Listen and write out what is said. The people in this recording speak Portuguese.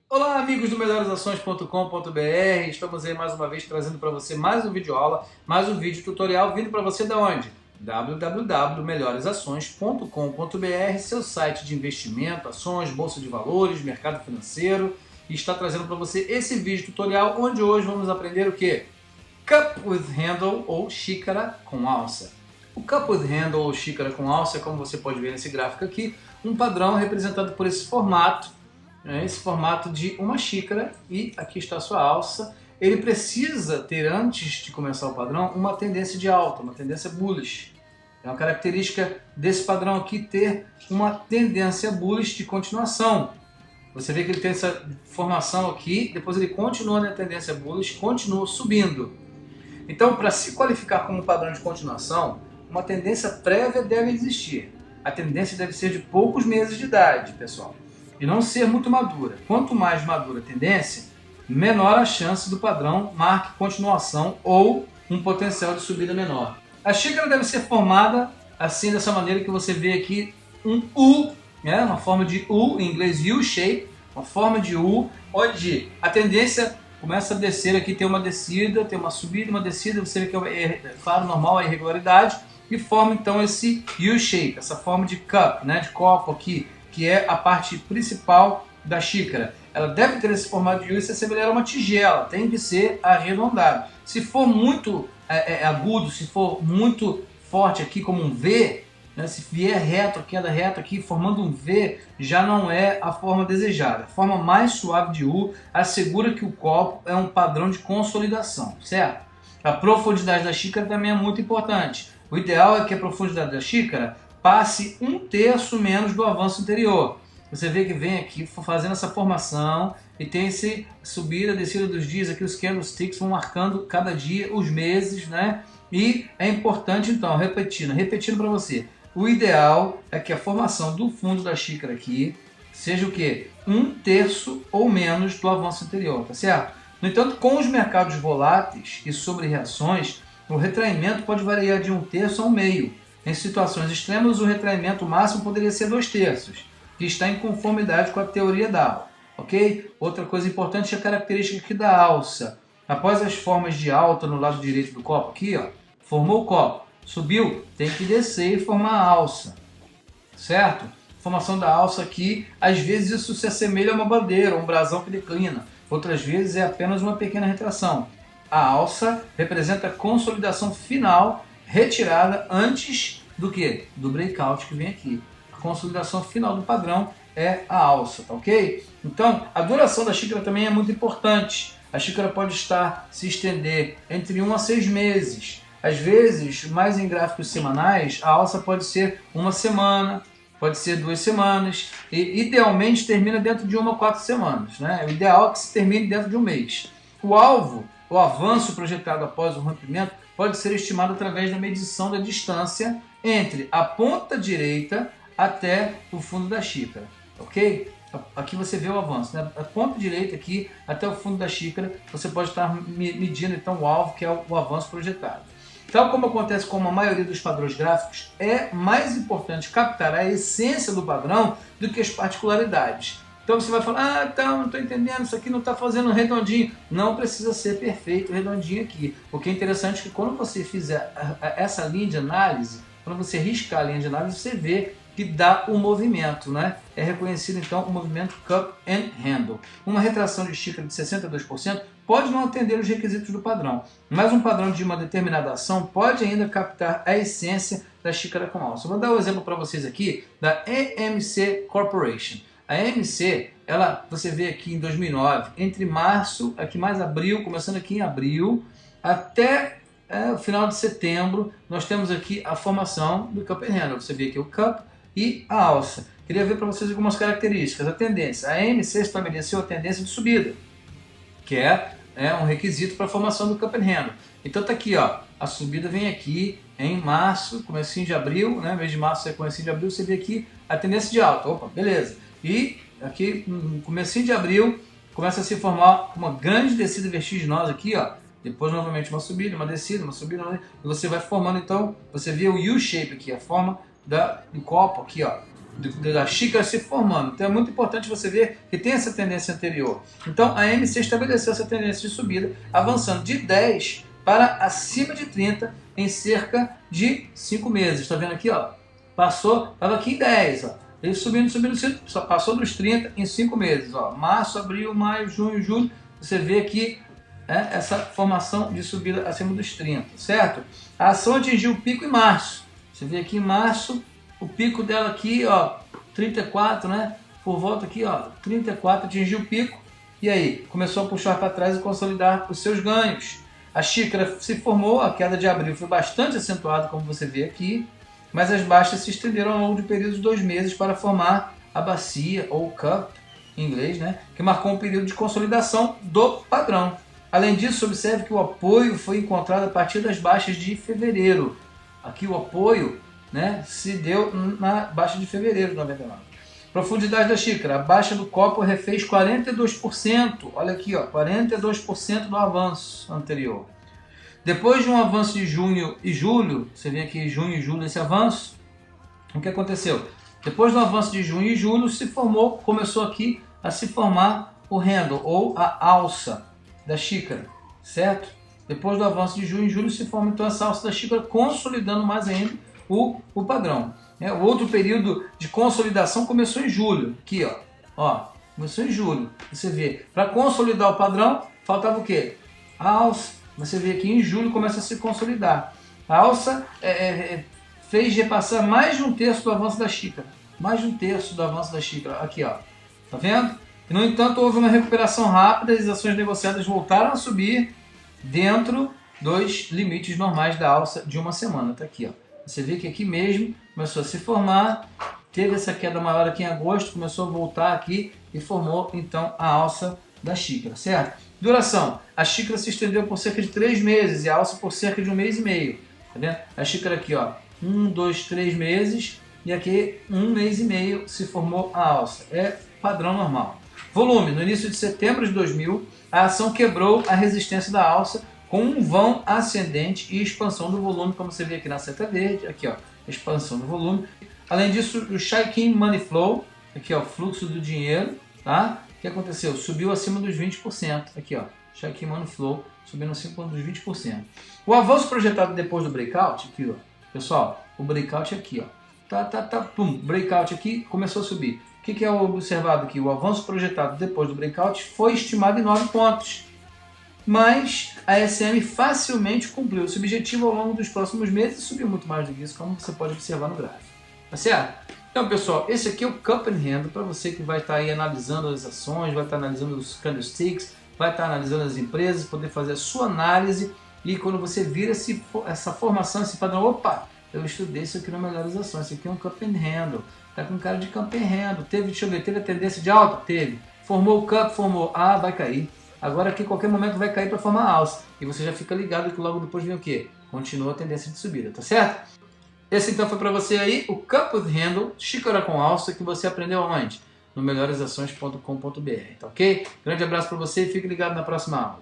Olá amigos do melhoresações.com.br, estamos aí mais uma vez trazendo para você mais um vídeo aula, mais um vídeo tutorial vindo para você da onde? www.melhoresações.com.br, seu site de investimento, ações, bolsa de valores, mercado financeiro, e está trazendo para você esse vídeo tutorial onde hoje vamos aprender o que? Cup with handle ou xícara com alça. O cup with handle ou xícara com alça, como você pode ver nesse gráfico aqui, um padrão representado por esse formato de uma xícara, e aqui está a sua alça. Ele precisa ter, antes de começar o padrão, uma tendência de alta, uma tendência bullish. É uma característica desse padrão aqui ter uma tendência bullish de continuação. Você vê que ele tem essa formação aqui, depois ele continua na tendência bullish, continua subindo. Então, para se qualificar como padrão de continuação, uma tendência prévia deve existir. A tendência deve ser de poucos meses de idade, pessoal, e não ser muito madura. Quanto mais madura a tendência, menor a chance do padrão marque continuação ou um potencial de subida menor. A xícara deve ser formada assim, dessa maneira que você vê aqui, um U, uma forma de U, em inglês U-shape, uma forma de U, onde a tendência começa a descer aqui, tem uma descida, tem uma subida, uma descida, você vê que é claro, normal, a irregularidade, e forma então esse U-shape, essa forma de cup, de copo aqui, que é a parte principal da xícara. Ela deve ter esse formato de U e se assemelhar a uma tigela, tem que ser arredondado. Se for muito agudo, se for muito forte aqui como um V, se vier reto, queda reta aqui, formando um V, já não é a forma desejada. A forma mais suave de U assegura que o copo é um padrão de consolidação, certo? A profundidade da xícara também é muito importante. O ideal é que a profundidade da xícara passe 1/3 menos do avanço anterior. Você vê que vem aqui fazendo essa formação e tem esse subida, descida dos dias, aqui os candlesticks vão marcando cada dia, os meses, E é importante então, repetindo para você, o ideal é que a formação do fundo da xícara aqui seja o quê? 1/3 ou menos do avanço anterior, tá certo? No entanto, com os mercados voláteis e sobre reações, o retraimento pode variar de 1/3 a 1/2. Em situações extremas, o retraimento máximo poderia ser 2/3, que está em conformidade com a teoria Dow, ok? Outra coisa importante é a característica aqui da alça. Após as formas de alta no lado direito do copo, aqui, formou o copo, subiu, tem que descer e formar a alça, certo? Formação da alça aqui, às vezes isso se assemelha a uma bandeira, um brasão que declina, outras vezes é apenas uma pequena retração. A alça representa a consolidação final, retirada antes do que? Do breakout que vem aqui. A consolidação final do padrão é a alça, tá ok? Então, a duração da xícara também é muito importante. A xícara pode se estender entre 1 a 6 meses. Às vezes, mais em gráficos semanais, a alça pode ser 1 semana, pode ser 2 semanas, e idealmente termina dentro de 1 a 4 semanas. O ideal é que se termine dentro de um mês. O alvo, o avanço projetado após o rompimento, pode ser estimado através da medição da distância entre a ponta direita até o fundo da xícara, ok? Aqui você vê o avanço, a ponta direita aqui até o fundo da xícara, você pode estar medindo então o alvo, que é o avanço projetado. Tal como acontece com a maioria dos padrões gráficos, é mais importante captar a essência do padrão do que as particularidades. Então você vai falar, não estou entendendo, isso aqui não está fazendo redondinho. Não precisa ser perfeito redondinho aqui. O que é interessante é que quando você fizer essa linha de análise, quando você riscar a linha de análise, você vê que dá o movimento, É reconhecido então o movimento Cup and Handle. Uma retração de xícara de 62% pode não atender os requisitos do padrão, mas um padrão de uma determinada ação pode ainda captar a essência da xícara com alça. Vou dar um exemplo para vocês aqui da AMC Corporation. A AMC, você vê aqui em 2009, entre março, aqui mais abril, começando aqui em abril, até o final de setembro, nós temos aqui a formação do Cup and Handle. Você vê aqui o Cup e a alça. Queria ver para vocês algumas características. A tendência. A AMC estabeleceu a tendência de subida, que é um requisito para a formação do Cup and Handle. Então tá aqui, a subida vem aqui em março, comecinho de abril, mês de março é comecinho de abril, você vê aqui a tendência de alta. Opa, beleza. E aqui no comecinho de abril começa a se formar uma grande descida vertiginosa aqui, depois novamente uma subida, uma descida, uma subida, e você vai formando, então, você vê o U-shape aqui, a forma do copo aqui, ó, da xícara se formando. Então é muito importante você ver que tem essa tendência anterior. Então a MC estabeleceu essa tendência de subida, avançando de 10 para acima de 30 em cerca de 5 meses. Está vendo aqui, ó? Passou, estava aqui em 10, ó. Ele subindo, só passou dos 30 em 5 meses, ó. Março, abril, maio, junho, julho. Você vê aqui essa formação de subida acima dos 30, certo? A ação atingiu o pico em março. Você vê aqui em março, o pico dela aqui, ó, 34, né? Por volta aqui, ó, 34, atingiu o pico. E aí, começou a puxar para trás e consolidar os seus ganhos. A xícara se formou, a queda de abril foi bastante acentuada, como você vê aqui, mas as baixas se estenderam ao longo de períodos de 2 meses para formar a bacia, ou cup, em inglês, né? Que marcou um período de consolidação do padrão. Além disso, observe que o apoio foi encontrado a partir das baixas de fevereiro. Aqui o apoio, né, se deu na baixa de fevereiro de 99. Profundidade da xícara. A baixa do copo refez 42%. Olha aqui, ó, 42% do avanço anterior. Depois de um avanço de junho e julho, você vê aqui junho e julho esse avanço, o que aconteceu? Depois do avanço de junho e julho, começou aqui a se formar o handle, ou a alça da xícara, certo? Depois do avanço de junho e julho, se forma então essa alça da xícara, consolidando mais ainda o padrão. O outro período de consolidação começou em julho. Aqui, ó, começou em julho. Você vê, para consolidar o padrão, faltava o quê? A alça. Você vê aqui em julho começa a se consolidar. A alça fez repassar mais de 1/3 do avanço da xícara. Mais de 1/3 do avanço da xícara. Aqui, ó. Tá vendo? E, no entanto, houve uma recuperação rápida e as ações negociadas voltaram a subir dentro dos limites normais da alça de uma semana. Tá aqui, ó. Você vê que aqui mesmo começou a se formar, teve essa queda maior aqui em agosto, começou a voltar aqui e formou então a alça da xícara, certo? Duração. A xícara se estendeu por cerca de 3 meses e a alça por cerca de 1 mês e meio. Tá vendo? A xícara aqui, ó, 1, 2, 3 meses e aqui 1 mês e meio se formou a alça. É padrão normal. Volume. No início de setembro de 2000, a ação quebrou a resistência da alça com um vão ascendente e expansão do volume, como você vê aqui na seta verde, aqui ó, expansão do volume. Além disso, o Chaikin Money Flow, aqui ó, fluxo do dinheiro, tá? O que aconteceu? Subiu acima dos 20%, aqui ó, Chaikin Money Flow, subindo acima dos 20%. O avanço projetado depois do breakout, aqui ó, pessoal, o breakout aqui ó, pum, breakout aqui, começou a subir. O que é observado aqui? O avanço projetado depois do breakout foi estimado em 9 pontos. Mas a SM facilmente cumpriu esse objetivo ao longo dos próximos meses e subiu muito mais do que isso, como você pode observar no gráfico. Tá certo? Então, pessoal, esse aqui é o Cup and Handle para você que vai estar aí analisando as ações, vai estar analisando os candlesticks, vai estar analisando as empresas, poder fazer a sua análise e quando você vira essa formação, esse padrão, opa, eu estudei isso aqui no Melhores Ações, isso aqui é um Cup and Handle, tá com cara de Cup and Handle, deixa eu ver, teve a tendência de alta? Teve. Formou o Cup, formou, vai cair. Agora aqui, em qualquer momento, vai cair para formar alça. E você já fica ligado que logo depois vem o quê? Continua a tendência de subida, tá certo? Esse então foi para você aí, o Cup with Handle, xícara com alça, que você aprendeu aonde? No melhoresações.com.br, tá ok? Grande abraço para você e fique ligado na próxima aula.